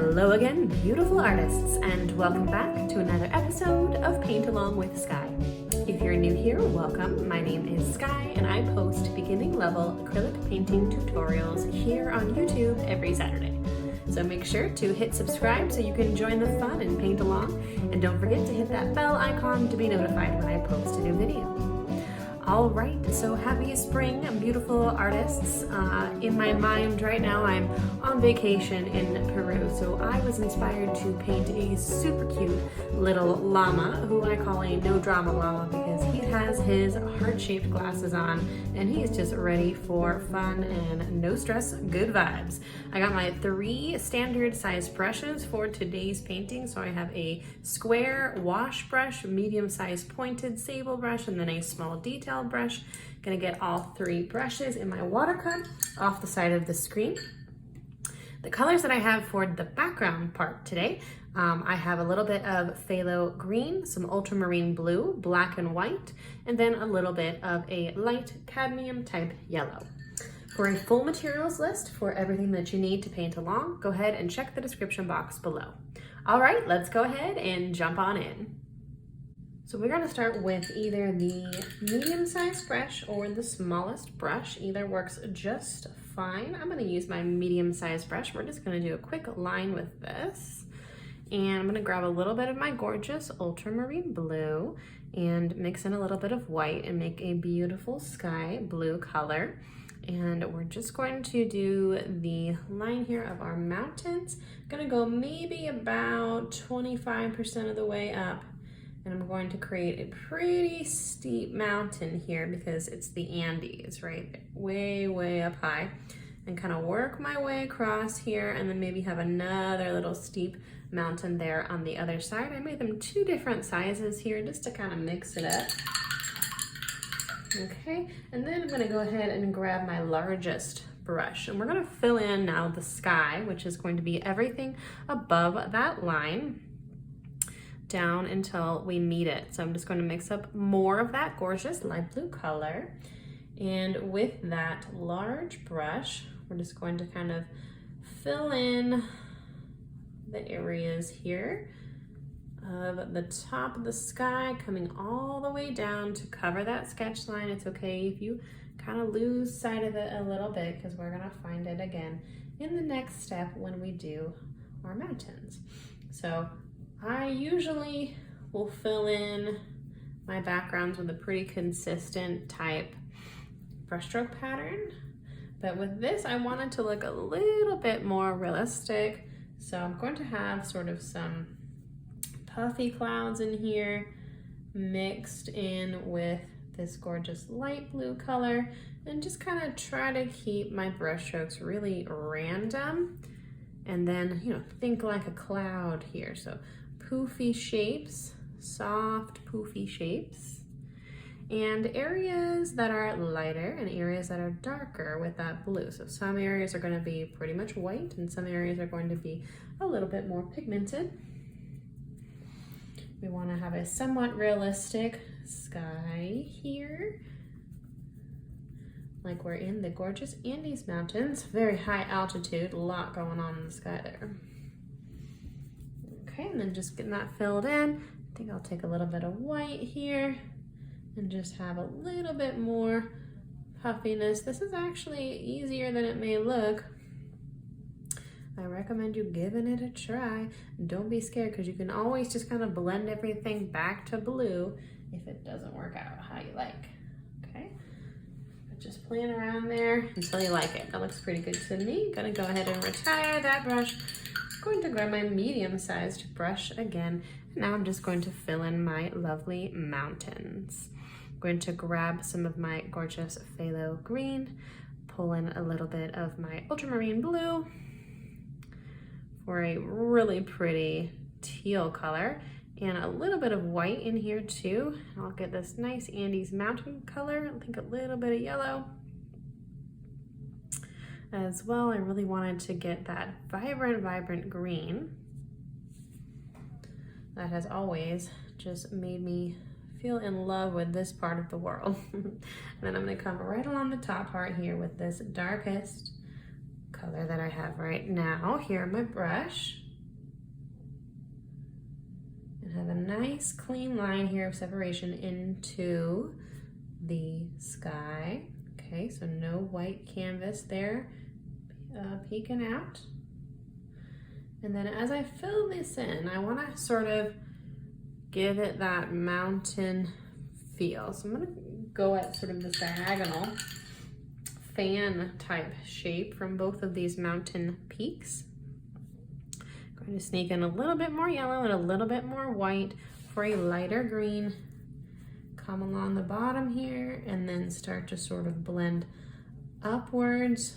Hello again, beautiful artists, and welcome back to another episode of Paint Along with Skye. If you're new here, welcome. My name is Skye, and I post beginning level acrylic painting tutorials here on YouTube every Saturday. So make sure to hit subscribe so you can join the fun and paint along, and don't forget to hit that bell icon to be notified when I post a new video. All right, so happy spring, beautiful artists. In my mind right now, I'm on vacation in Peru, so I was inspired to paint a super cute little llama, who I call a No Drama Llama because he has his heart-shaped glasses on and he's just ready for fun and no stress, good vibes. I got my 3 standard size brushes for today's painting. So I have a square wash brush, medium-sized pointed sable brush, and then a small detail brush. Gonna get all 3 brushes in my water cup off the side of the screen. The colors that I have for the background part today, I have a little bit of phthalo green, some ultramarine blue, black and white, and then a little bit of a light cadmium type yellow. For a full materials list for everything that you need to paint along, go ahead and check the description box below. All right, let's go ahead and jump on in. So we're gonna start with either the medium-sized brush or the smallest brush. Either works just fine. I'm gonna use my medium-sized brush. We're just gonna do a quick line with this. And I'm gonna grab a little bit of my gorgeous ultramarine blue and mix in a little bit of white and make a beautiful sky blue color. And we're just going to do the line here of our mountains. Gonna go maybe about 25% of the way up. And I'm going to create a pretty steep mountain here because it's the Andes, right? Way, way up high. And kind of work my way across here and then maybe have another little steep mountain there on the other side. I made them 2 different sizes here just to kind of mix it up. Okay, and then I'm gonna go ahead and grab my largest brush. And we're gonna fill in now the sky, which is going to be everything above that line down until we meet it. So I'm just going to mix up more of that gorgeous light blue color. And with that large brush, we're just going to kind of fill in the areas here of the top of the sky, coming all the way down to cover that sketch line. It's okay if you kind of lose sight of it a little bit because we're gonna find it again in the next step when we do our mountains. So I usually will fill in my backgrounds with a pretty consistent type brushstroke pattern, but with this I wanted to look a little bit more realistic. So I'm going to have sort of some puffy clouds in here mixed in with this gorgeous light blue color and just kind of try to keep my brushstrokes really random. And then, you know, think like a cloud here. So poofy shapes, soft poofy shapes, and areas that are lighter and areas that are darker with that blue. So some areas are going to be pretty much white and some areas are going to be a little bit more pigmented. We want to have a somewhat realistic sky here, like we're in the gorgeous Andes Mountains, very high altitude, a lot going on in the sky there. Okay, and then just getting that filled in. I think I'll take a little bit of white here and just have a little bit more puffiness. This is actually easier than it may look. I recommend you giving it a try. Don't be scared because you can always just kind of blend everything back to blue if it doesn't work out how you like. Okay, but just playing around there until you like it. That looks pretty good to me. Gonna go ahead and retire that brush. Going to grab my medium-sized brush again. Now I'm just going to fill in my lovely mountains. I'm going to grab some of my gorgeous phthalo green, pull in a little bit of my ultramarine blue for a really pretty teal color, and a little bit of white in here too. I'll get this nice Andes mountain color. I think a little bit of yellow as well. I really wanted to get that vibrant green that has always just made me feel in love with this part of the world. And then I'm gonna come right along the top part here with this darkest color that I have right now here on my brush. and have a nice clean line here of separation into the sky. Okay, so no white canvas there peeking out. And then as I fill this in, I want to sort of give it that mountain feel. So I'm going to go at sort of this diagonal fan type shape from both of these mountain peaks. I'm going to sneak in a little bit more yellow and a little bit more white for a lighter green. Come along the bottom here and then start to sort of blend upwards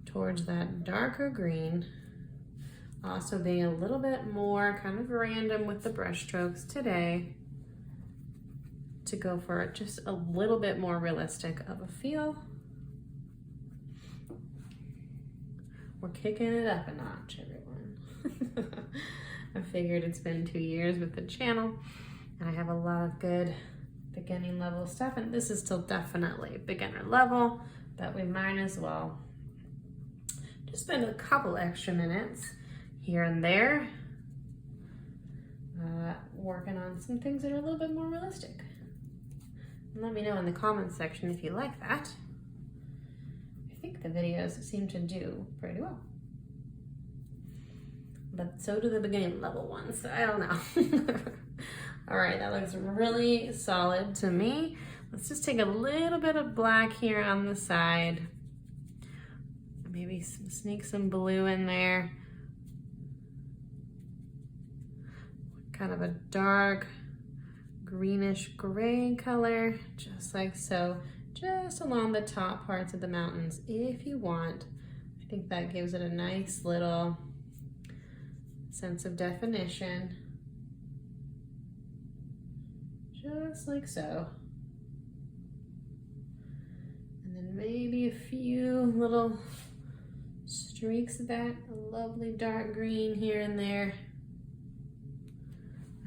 towards that darker green. Also being a little bit more kind of random with the brush strokes today to go for just a little bit more realistic of a feel. We're kicking it up a notch, everyone. I figured it's been 2 years with the channel and I have a lot of good beginning level stuff, and this is still definitely beginner level, but we might as well just spend a couple extra minutes here and there working on some things that are a little bit more realistic. And let me know in the comments section if you like that. I think the videos seem to do pretty well. But so do the beginning level ones, so I don't know. All right, that looks really solid to me. Let's just take a little bit of black here on the side. Maybe sneak some blue in there. Kind of a dark greenish gray color, just like so, just along the top parts of the mountains if you want. I think that gives it a nice little sense of definition, just like so. And then maybe a few little streaks of that lovely dark green here and there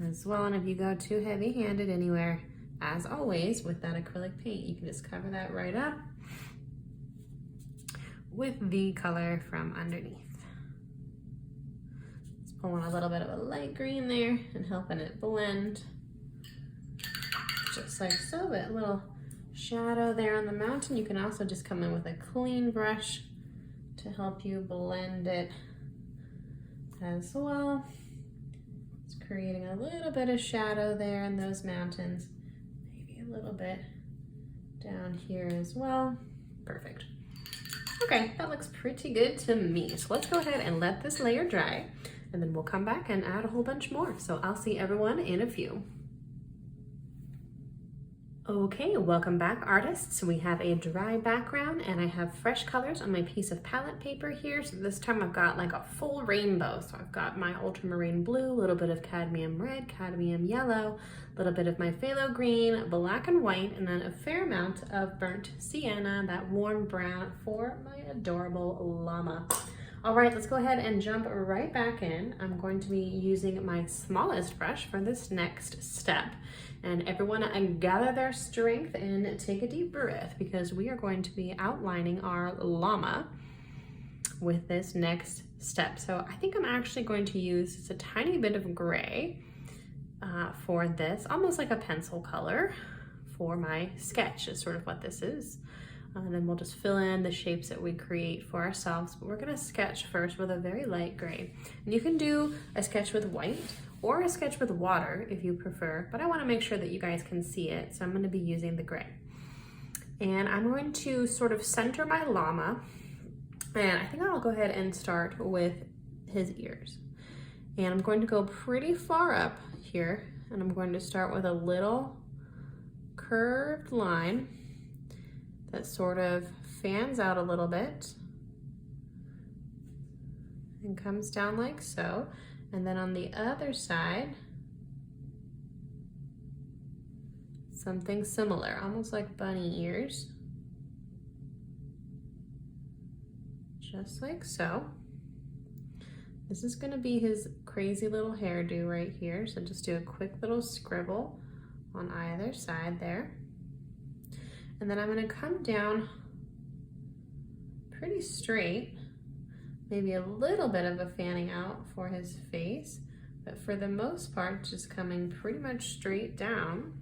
as well. And if you go too heavy-handed anywhere, as always with that acrylic paint, you can just cover that right up with the color from underneath. Just pulling a little bit of a light green there and helping it blend just like so. That little shadow there on the mountain, you can also just come in with a clean brush to help you blend it as well. Creating a little bit of shadow there in those mountains, maybe a little bit down here as well. Perfect. Okay, that looks pretty good to me. So let's go ahead and let this layer dry, and then we'll come back and add a whole bunch more. So I'll see everyone in a few. Okay, welcome back, artists. We have a dry background and I have fresh colors on my piece of palette paper here. So this time I've got like a full rainbow. So I've got my ultramarine blue, a little bit of cadmium red, cadmium yellow, a little bit of my phthalo green, black and white, and then a fair amount of burnt sienna, that warm brown for my adorable llama. All right, let's go ahead and jump right back in. I'm going to be using my smallest brush for this next step. And everyone gather their strength and take a deep breath, because we are going to be outlining our llama with this next step. So I think I'm actually going to use just a tiny bit of gray for this, almost like a pencil color for my sketch is sort of what this is. And then we'll just fill in the shapes that we create for ourselves. But we're gonna sketch first with a very light gray. And you can do a sketch with white or a sketch with water if you prefer, but I wanna make sure that you guys can see it. So I'm gonna be using the gray. And I'm going to sort of center my llama. And I think I'll go ahead and start with his ears. And I'm going to go pretty far up here. And I'm going to start with a little curved line that sort of fans out a little bit and comes down like so. And then on the other side, something similar, almost like bunny ears, just like so. This is gonna be his crazy little hairdo right here. So just do a quick little scribble on either side there. And then I'm gonna come down pretty straight, maybe a little bit of a fanning out for his face, but for the most part, just coming pretty much straight down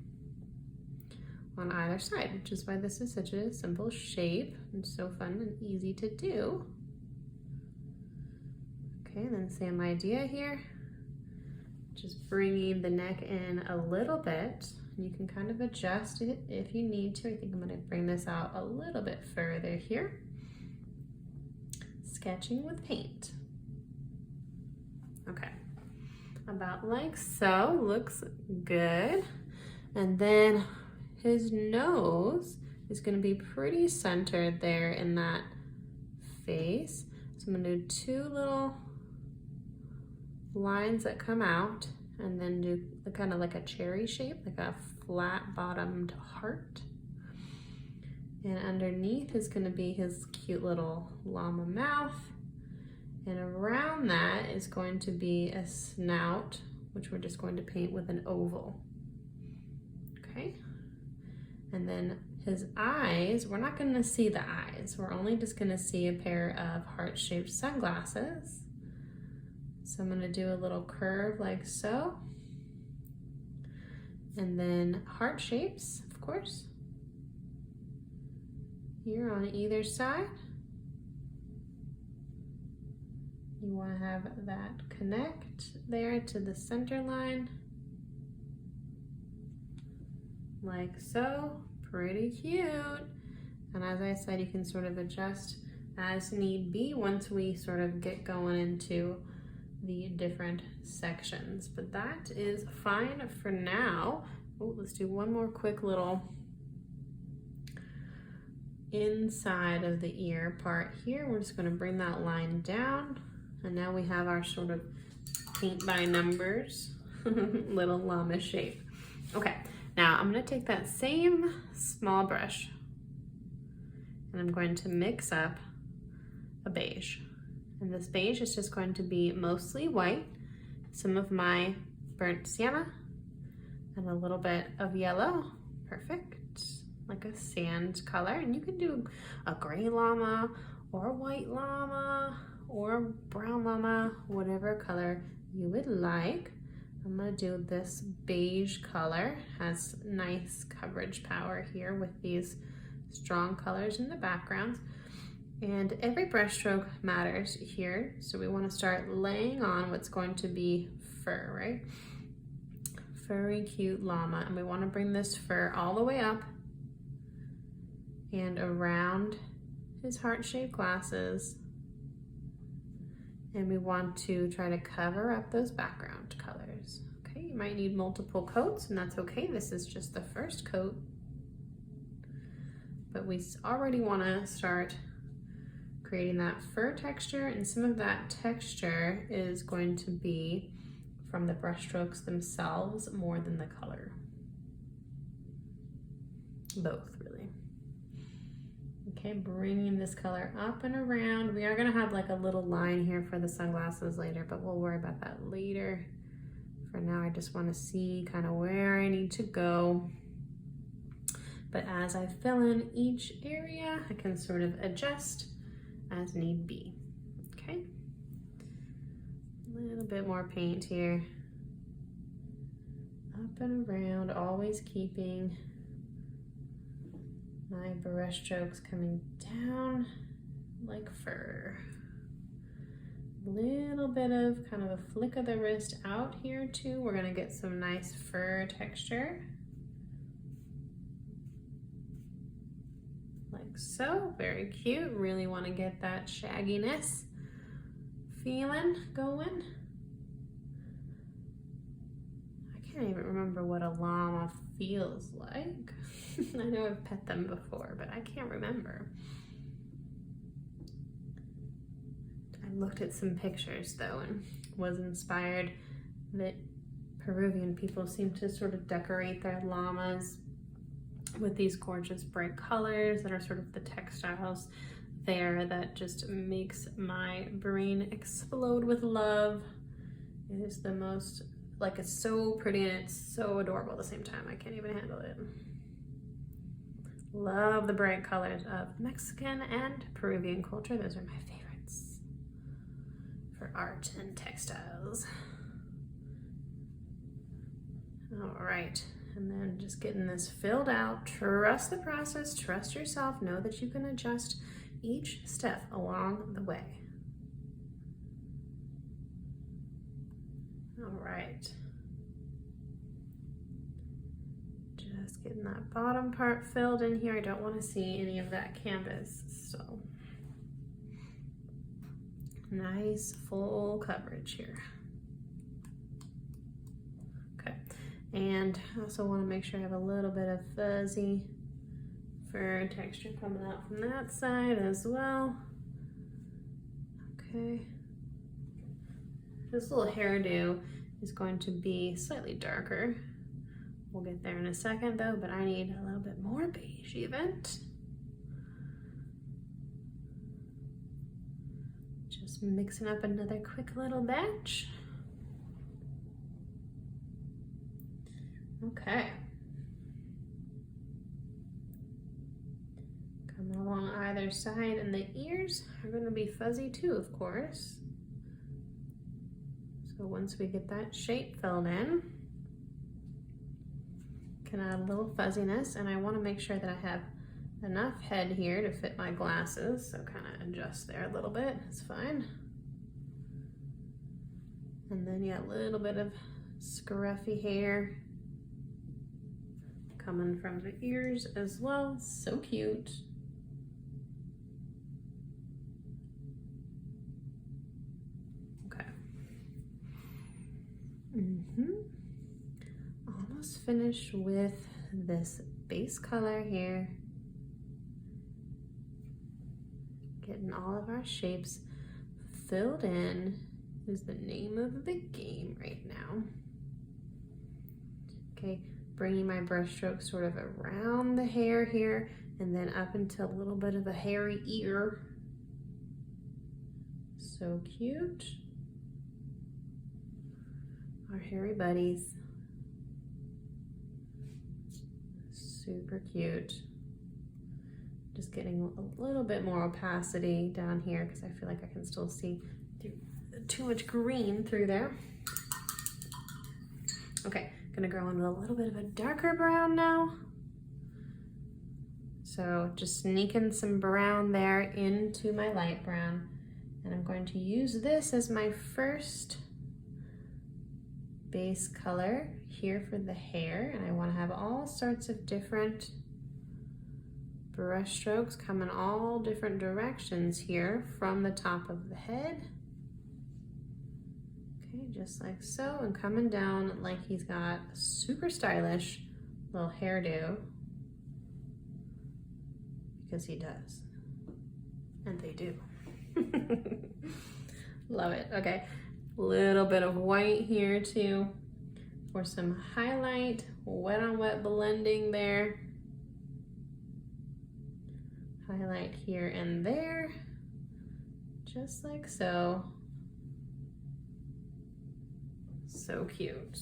on either side, which is why this is such a simple shape and so fun and easy to do. Okay, then same idea here. Just bringing the neck in a little bit. You can kind of adjust it if you need to. I think I'm going to bring this out a little bit further here. Sketching with paint. Okay, about like so, looks good. And then his nose is going to be pretty centered there in that face. So I'm going to do two little lines that come out and then do the kind of like a cherry shape, like a flat bottomed heart. And underneath is going to be his cute little llama mouth. And around that is going to be a snout, which we're just going to paint with an oval. Okay. And then his eyes, we're not going to see the eyes. We're only just going to see a pair of heart-shaped sunglasses. So I'm going to do a little curve like so. And then heart shapes, of course, here on either side. You want to have that connect there to the center line. Like so, pretty cute. And as I said, you can sort of adjust as need be once we sort of get going into the different sections, but that is fine for now. Oh, let's do one more quick little inside of the ear part here. We're just going to bring that line down, and now we have our sort of paint by numbers little llama shape. Okay, now I'm going to take that same small brush and I'm going to mix up a beige. And this beige is just going to be mostly white, some of my burnt sienna, and a little bit of yellow. Perfect, like a sand color. And you can do a gray llama or a white llama or a brown llama, whatever color you would like. I'm gonna do this beige color, has nice coverage power here with these strong colors in the background. And every brush stroke matters here. So we want to start laying on what's going to be fur, right? Furry, cute llama. And we want to bring this fur all the way up and around his heart-shaped glasses. And we want to try to cover up those background colors. Okay, you might need multiple coats, and that's okay. This is just the first coat. But we already want to start creating that fur texture, and some of that texture is going to be from the brush strokes themselves more than the color. Both, really. Okay, bringing this color up and around. We are gonna have like a little line here for the sunglasses later, but we'll worry about that later. For now, I just wanna see kind of where I need to go. But as I fill in each area, I can sort of adjust as need be. Okay, a little bit more paint here, up and around, always keeping my brush strokes coming down like fur. A little bit of kind of a flick of the wrist out here too. We're gonna get some nice fur texture. Like so, very cute. Really want to get that shagginess feeling going. I can't even remember what a llama feels like. I know I've pet them before, but I can't remember. I looked at some pictures though and was inspired that Peruvian people seem to sort of decorate their llamas with these gorgeous bright colors that are sort of the textiles there that just makes my brain explode with love. It is the most, like, it's so pretty and it's so adorable at the same time. I can't even handle it. Love the bright colors of Mexican and Peruvian culture. Those are my favorites for art and textiles. All right, and then just getting this filled out. Trust the process, trust yourself, know that you can adjust each step along the way. All right. Just getting that bottom part filled in here. I don't want to see any of that canvas, so nice full coverage here. Okay, and I also want to make sure I have a little bit of fuzzy fur texture coming out from that side as well. Okay, this little hairdo is going to be slightly darker. We'll get there in a second though, but I need a little bit more beige even. Just mixing up another quick little batch. Okay. Coming along either side, and the ears are going to be fuzzy too, of course. So once we get that shape filled in, can add a little fuzziness, and I want to make sure that I have enough head here to fit my glasses, so kind of adjust there a little bit, it's fine. And then yeah, a little bit of scruffy hair coming from the ears as well, so cute. Okay. Almost finished with this base color here. Getting all of our shapes filled in is the name of the game right now. Okay, bringing my brush stroke sort of around the hair here and then up into a little bit of a hairy ear. So cute. Our hairy buddies. Super cute. Just getting a little bit more opacity down here because I feel like I can still see too much green through there. Okay, gonna go in with a little bit of a darker brown now. So just sneaking some brown there into my light brown. And I'm going to use this as my first base color here for the hair. And I want to have all sorts of different brush strokes coming all different directions here from the top of the head. Okay, just like so, and coming down like he's got a super stylish little hairdo, because he does, and they do. Love it. Okay, little bit of white here too for some highlight, wet on wet blending there. Highlight here and there, just like so. So cute.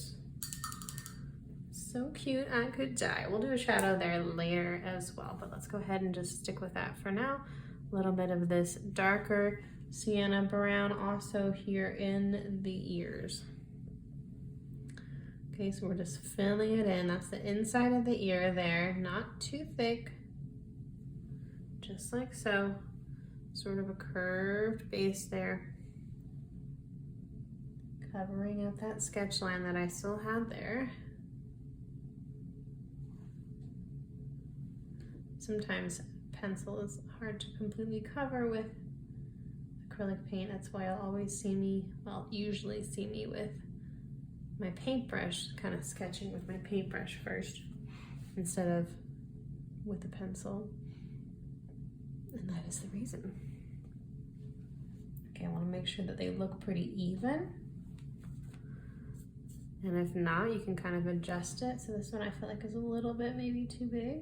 So cute, I could die. We'll do a shadow there later as well, but let's go ahead and just stick with that for now. A little bit of this darker sienna brown also here in the ears. Okay, so we're just filling it in. That's the inside of the ear there, not too thick. Just like so, sort of a curved base there, covering up that sketch line that I still had there. Sometimes pencil is hard to completely cover with acrylic paint. That's why you'll always see me, well, usually see me with my paintbrush, kind of sketching with my paintbrush first instead of with the pencil. And that is the reason. Okay, I want to make sure that they look pretty even. And if not, you can kind of adjust it. So this one I feel like is a little bit maybe too big.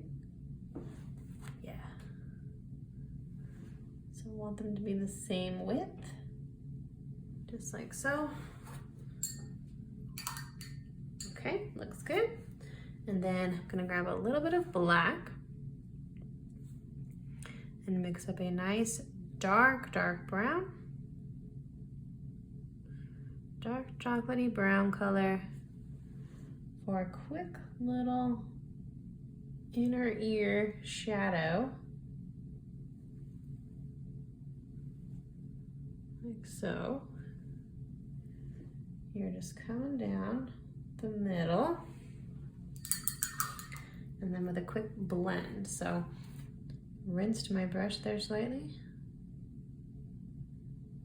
Yeah. So I want them to be the same width, just like so. Okay, looks good. And then I'm gonna grab a little bit of black and mix up a nice dark brown. Dark chocolatey brown color for a quick little inner ear shadow, like so. You're just coming down the middle, and then with a quick blend. So rinsed my brush there slightly,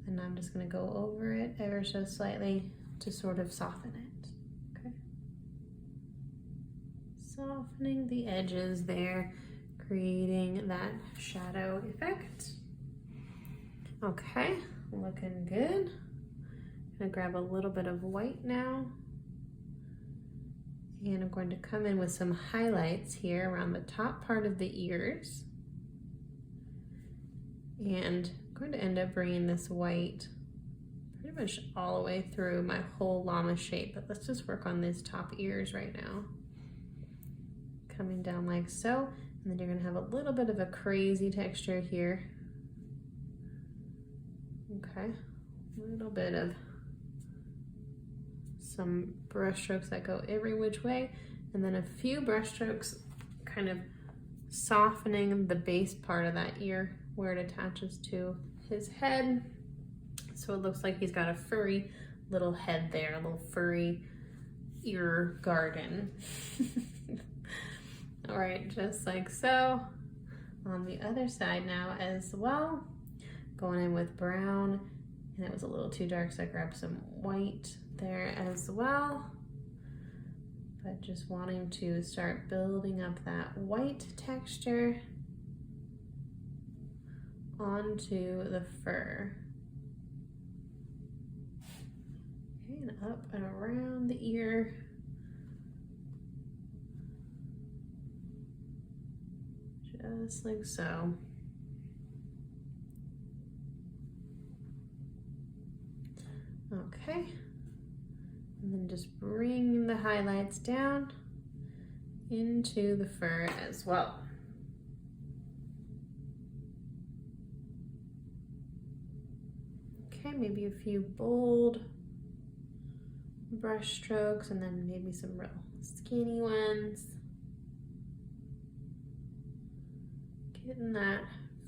and I'm just going to go over it ever so slightly to sort of soften it. Okay, softening the edges there, creating that shadow effect. Okay, looking good. I'm gonna grab a little bit of white now, and I'm going to come in with some highlights here around the top part of the ears, and I'm going to end up bringing this white pretty much all the way through my whole llama shape, but let's just work on these top ears right now. Coming down like so, and then you're gonna have a little bit of a crazy texture here. Okay, a little bit of some brush strokes that go every which way, and then a few brush strokes kind of softening the base part of that ear where it attaches to his head. So it looks like he's got a furry little head there, a little furry ear garden. All right, just like so. On the other side now as well, going in with brown, and it was a little too dark, so I grabbed some white there as well. But just wanting to start building up that white texture onto the fur. Okay, and up and around the ear. Just like so. Okay, and then just bring the highlights down into the fur as well. Okay, maybe a few bold brush strokes, and then maybe some real skinny ones. Getting that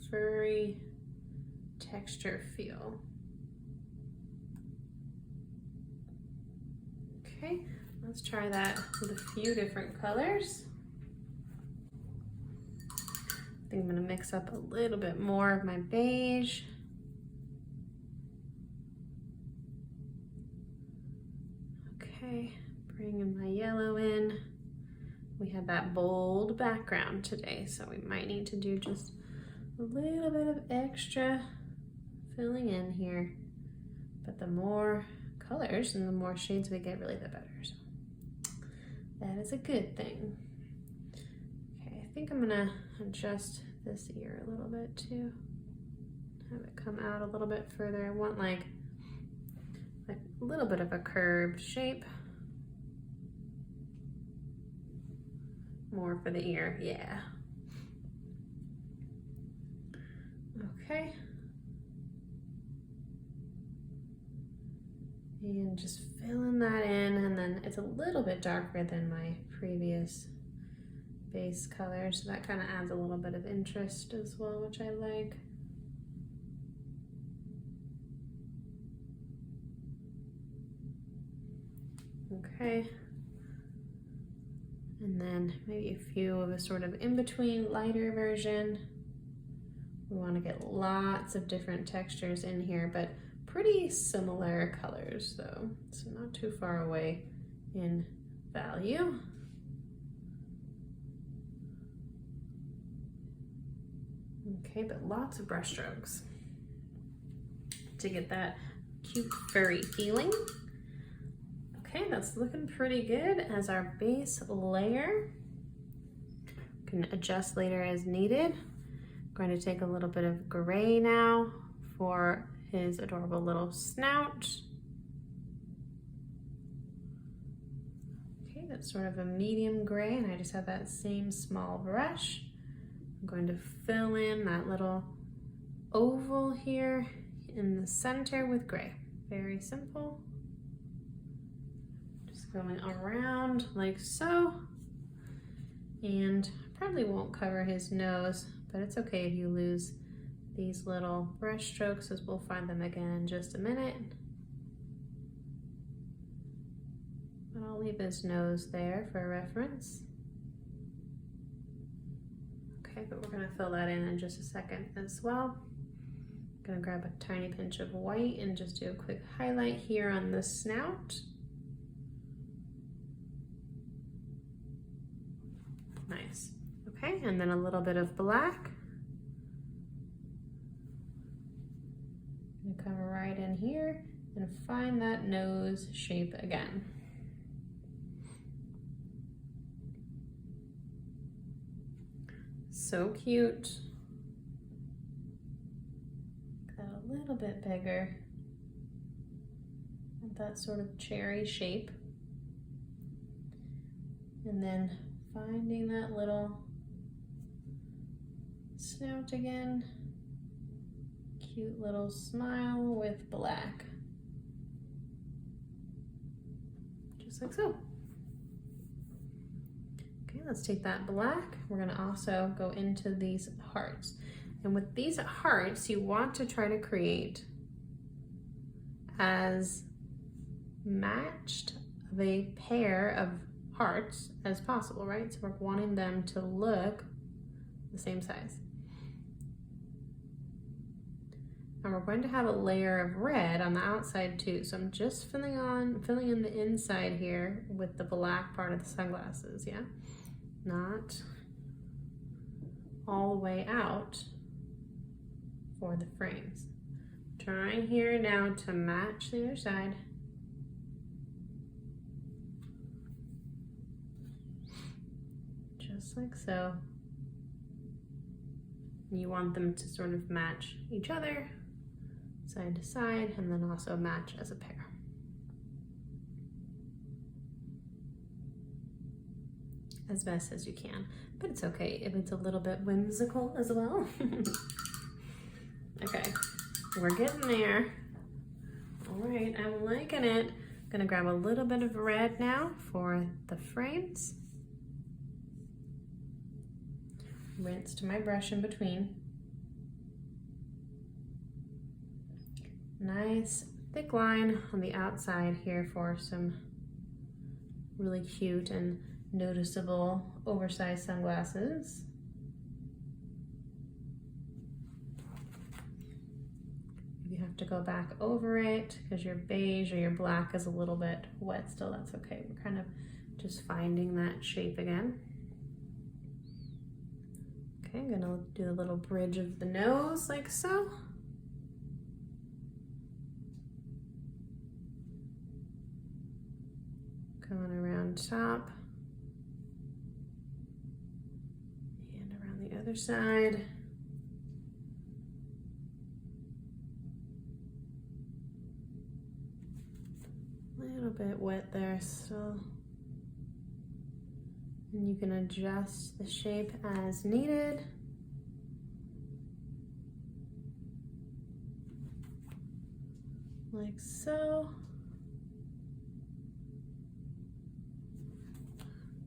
furry texture feel. Okay, let's try that with a few different colors. I think I'm gonna mix up a little bit more of my beige. Okay, bringing my yellow in. We have that bold background today, so we might need to do just a little bit of extra filling in here. But the more colors and the more shades we get, really the better. So that is a good thing. Okay, I think I'm gonna adjust this ear a little bit too. Have it come out a little bit further. I want like a little bit of a curved shape. More for the ear, yeah. Okay. And just filling that in, and then it's a little bit darker than my previous base color, so that kind of adds a little bit of interest as well, which I like. Okay. And then maybe a few of a sort of in-between lighter version. We want to get lots of different textures in here, but pretty similar colors though, so not too far away in value. Okay, but lots of brush strokes to get that cute furry feeling. Okay, that's looking pretty good as our base layer. Can adjust later as needed. I'm going to take a little bit of gray now for his adorable little snout. Okay, that's sort of a medium gray, and I just have that same small brush. I'm going to fill in that little oval here in the center with gray. Very simple. going around like so. And probably won't cover his nose, but it's okay if you lose these little brush strokes, as we'll find them again in just a minute. But I'll leave his nose there for reference. Okay, but we're gonna fill that in just a second as well. I'm gonna grab a tiny pinch of white and just do a quick highlight here on the snout. Nice. Okay, and then a little bit of black. I'm gonna come right in here and find that nose shape again. So cute. Got a little bit bigger. And that sort of cherry shape. And then finding that little snout again. Cute little smile with black. Just like so. Okay, let's take that black. We're gonna also go into these hearts. And with these hearts, you want to try to create as matched of a pair of hearts as possible, right? So we're wanting them to look the same size. And we're going to have a layer of red on the outside too. So I'm just filling in the inside here with the black part of the sunglasses, yeah? Not all the way out for the frames. Trying here now to match the other side. Just like so. You want them to sort of match each other, side to side, and then also match as a pair. As best as you can, but it's okay if it's a little bit whimsical as well. Okay, we're getting there. All right, I'm liking it. I'm gonna grab a little bit of red now for the frames. Rinse to my brush in between. Nice thick line on the outside here for some really cute and noticeable oversized sunglasses. If you have to go back over it because your beige or your black is a little bit wet still, that's okay. We're kind of just finding that shape again. Okay, I'm gonna do a little bridge of the nose like so. Coming around top. And around the other side. A little bit wet there still. And you can adjust the shape as needed. Like so.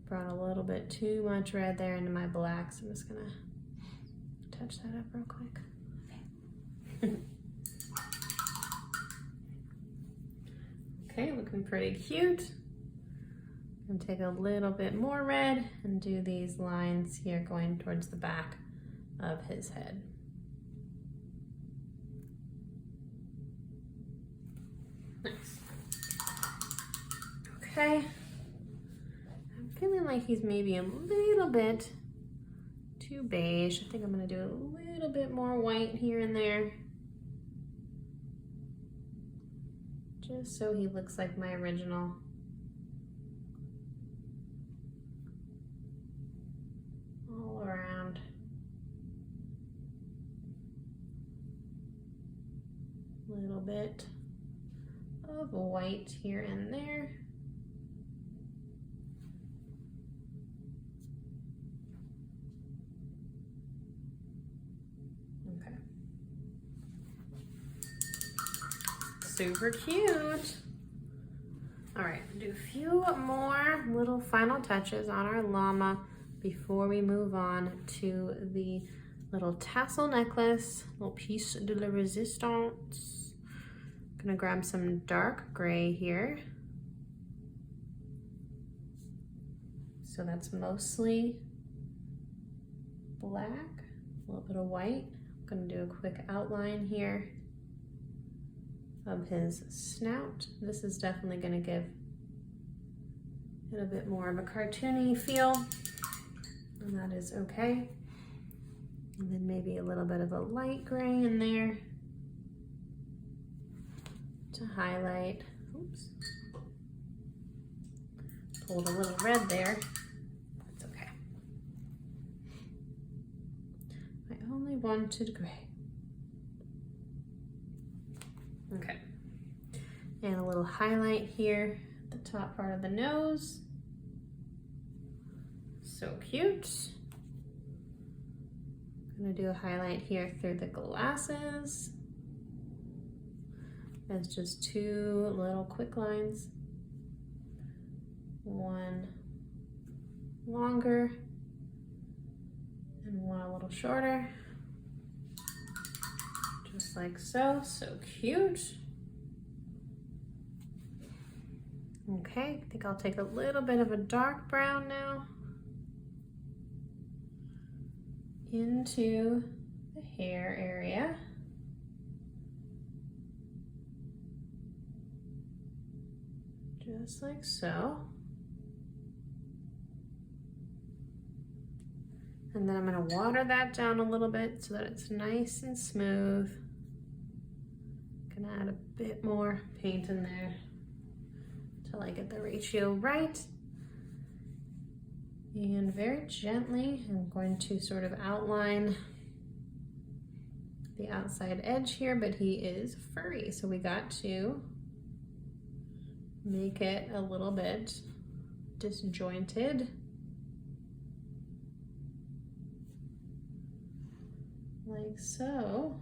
Brought a little bit too much red there into my black, so I'm just gonna touch that up real quick. Okay, looking pretty cute. And take a little bit more red and do these lines here going towards the back of his head. Nice. Okay. I'm feeling like he's maybe a little bit too beige. I think I'm gonna do a little bit more white here and there. Just so he looks like my original. All around. A little bit of white here and there. Okay. Super cute. All right, do a few more little final touches on our llama before we move on to the little tassel necklace, little piece de la resistance. I'm gonna grab some dark gray here. So that's mostly black, a little bit of white. I'm gonna do a quick outline here of his snout. This is definitely gonna give it a bit more of a cartoony feel, and that is okay. And then maybe a little bit of a light gray in there to highlight. Oops. Pulled a little red there. That's okay. I only wanted gray. Okay, and a little highlight here at the top part of the nose. So cute. I'm gonna do a highlight here through the glasses. It's just two little quick lines. One longer and one a little shorter. Just like so, so cute. Okay, I think I'll take a little bit of a dark brown now into the hair area. Just like so. And then I'm gonna water that down a little bit so that it's nice and smooth. Gonna add a bit more paint in there till I get the ratio right. And very gently, I'm going to sort of outline the outside edge here, but he is furry, so we got to make it a little bit disjointed. Like so.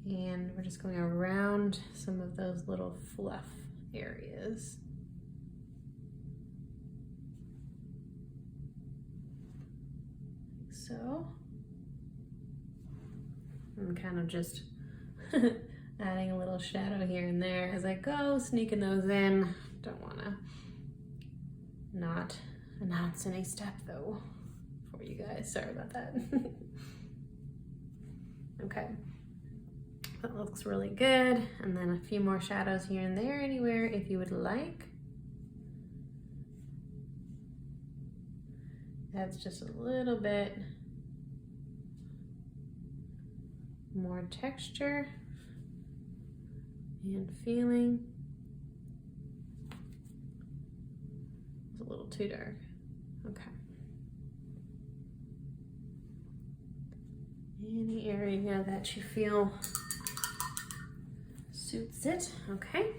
And we're just going around some of those little fluff areas. Like so. I'm kind of just adding a little shadow here and there as I go, sneaking those in. Don't want to not announce any step though for you guys. Sorry about that. Okay. That looks really good. And then a few more shadows here and there anywhere if you would like. Adds just a little bit more texture and feeling. It's a little too dark. Okay. Any area that you feel suits it, okay.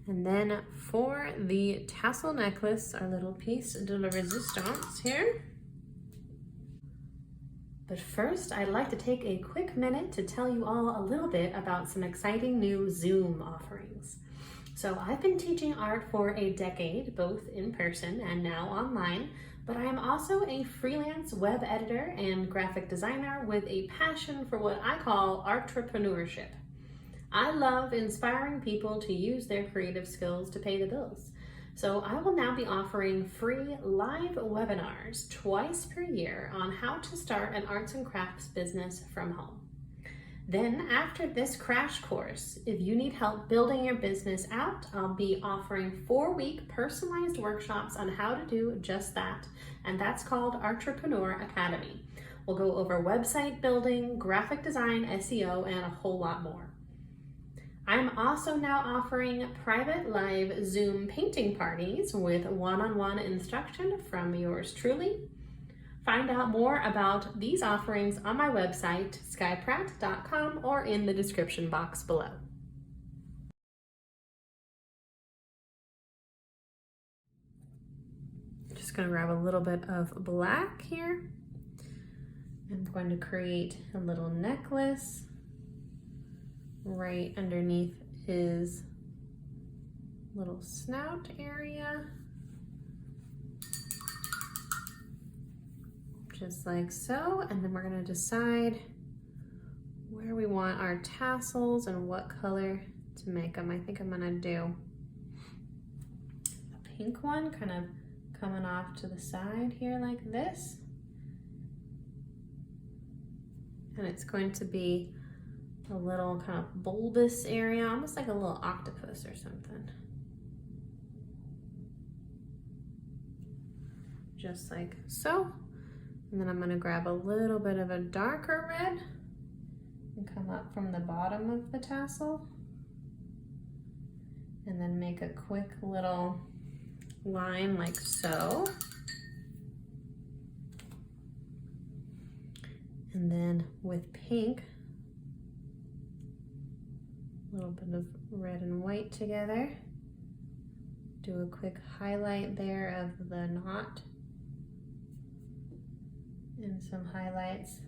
And then for the tassel necklace, our little piece de la resistance here. But first, I'd like to take a quick minute to tell you all a little bit about some exciting new Zoom offerings. So I've been teaching art for a decade, both in person and now online, but I am also a freelance web editor and graphic designer with a passion for what I call entrepreneurship. I love inspiring people to use their creative skills to pay the bills. So I will now be offering free live webinars twice per year on how to start an arts and crafts business from home. Then after this crash course, if you need help building your business out, I'll be offering 4-week personalized workshops on how to do just that. And that's called Entrepreneur Academy. We'll go over website building, graphic design, SEO, and a whole lot more. I'm also now offering private live Zoom painting parties with one-on-one instruction from yours truly. Find out more about these offerings on my website, skyepratt.com, or in the description box below. Just gonna grab a little bit of black here. I'm going to create a little necklace right underneath his little snout area. Just like so, and then we're gonna decide where we want our tassels and what color to make them. I think I'm gonna do a pink one, kind of coming off to the side here like this. And it's going to be a little kind of bulbous area, almost like a little octopus or something. Just like so. And then I'm gonna grab a little bit of a darker red and come up from the bottom of the tassel. And then make a quick little line like so. And then with pink, a little bit of red and white together. Do a quick highlight there of the knot. And some highlights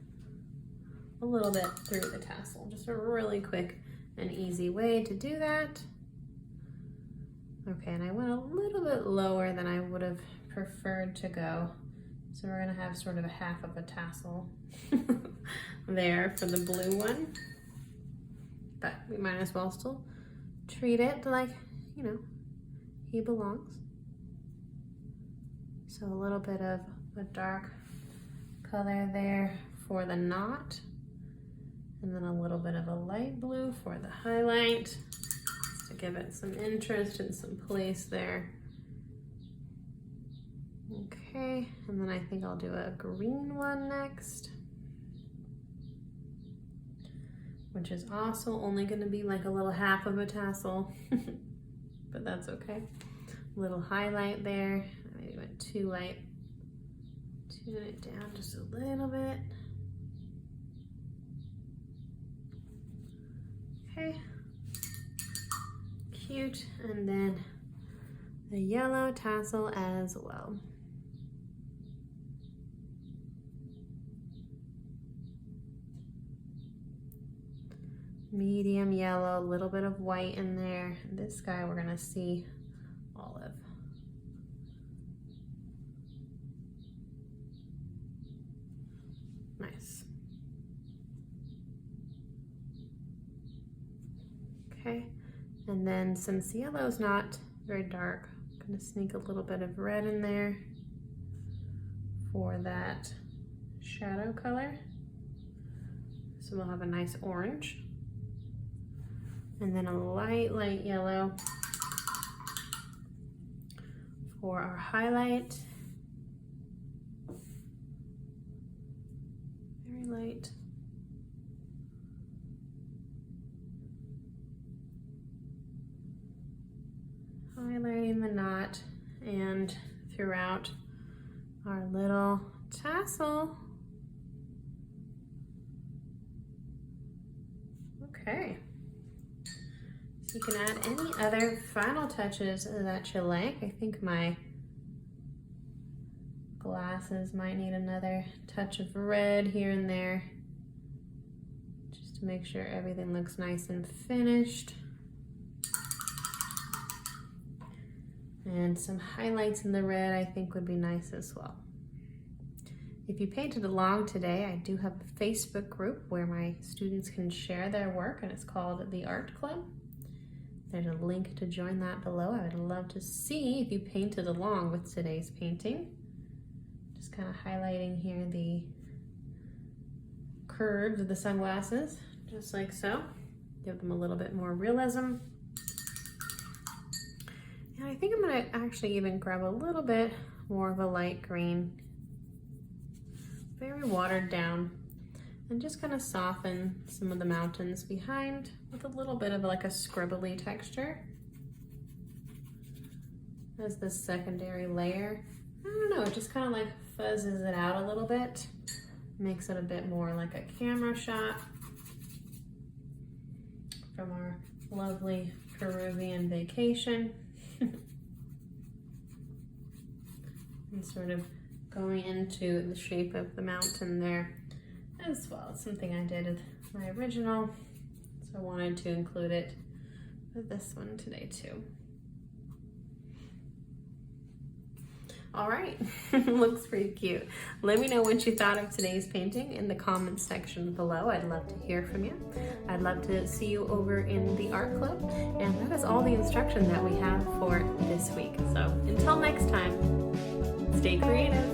a little bit through the tassel. Just a really quick and easy way to do that. Okay, and I went a little bit lower than I would have preferred to go. So we're gonna have sort of a half of a tassel there for the blue one. But we might as well still treat it like, you know, he belongs. So a little bit of a dark color there for the knot, and then a little bit of a light blue for the highlight to give it some interest and some place there. Okay, and then I think I'll do a green one next, which is also only going to be like a little half of a tassel, but that's okay. Little highlight there. I maybe went too light. Tune it down just a little bit. Okay, cute. And then the yellow tassel as well. Medium yellow, a little bit of white in there. This guy we're gonna see olive. Nice. Okay, and then since the yellow is not very dark, I'm gonna sneak a little bit of red in there for that shadow color. So we'll have a nice orange. And then a light yellow for our highlight. Very light. Highlighting the knot and throughout our little tassel. Okay. So you can add any other final touches that you like. I think my glasses might need another touch of red here and there, just to make sure everything looks nice and finished. And some highlights in the red I think would be nice as well. If you painted along today, I do have a Facebook group where my students can share their work, and it's called the Art Club. There's a link to join that below. I would love to see if you painted along with today's painting. Just kind of highlighting here the curves of the sunglasses, just like so. Give them a little bit more realism. And I think I'm gonna actually even grab a little bit more of a light green, very watered down, and just kind of soften some of the mountains behind with a little bit of like a scribbly texture as the secondary layer. I don't know, it just kind of like fuzzes it out a little bit, makes it a bit more like a camera shot from our lovely Peruvian vacation. And sort of going into the shape of the mountain there as well. It's something I did with my original, so So I wanted to include it with this one today too. All right, looks pretty cute. Let me know what you thought of today's painting in the comments section below. I'd love to hear from you. I'd love to see you over in the art club. And that is all the instruction that we have for this week. So until next time, stay creative.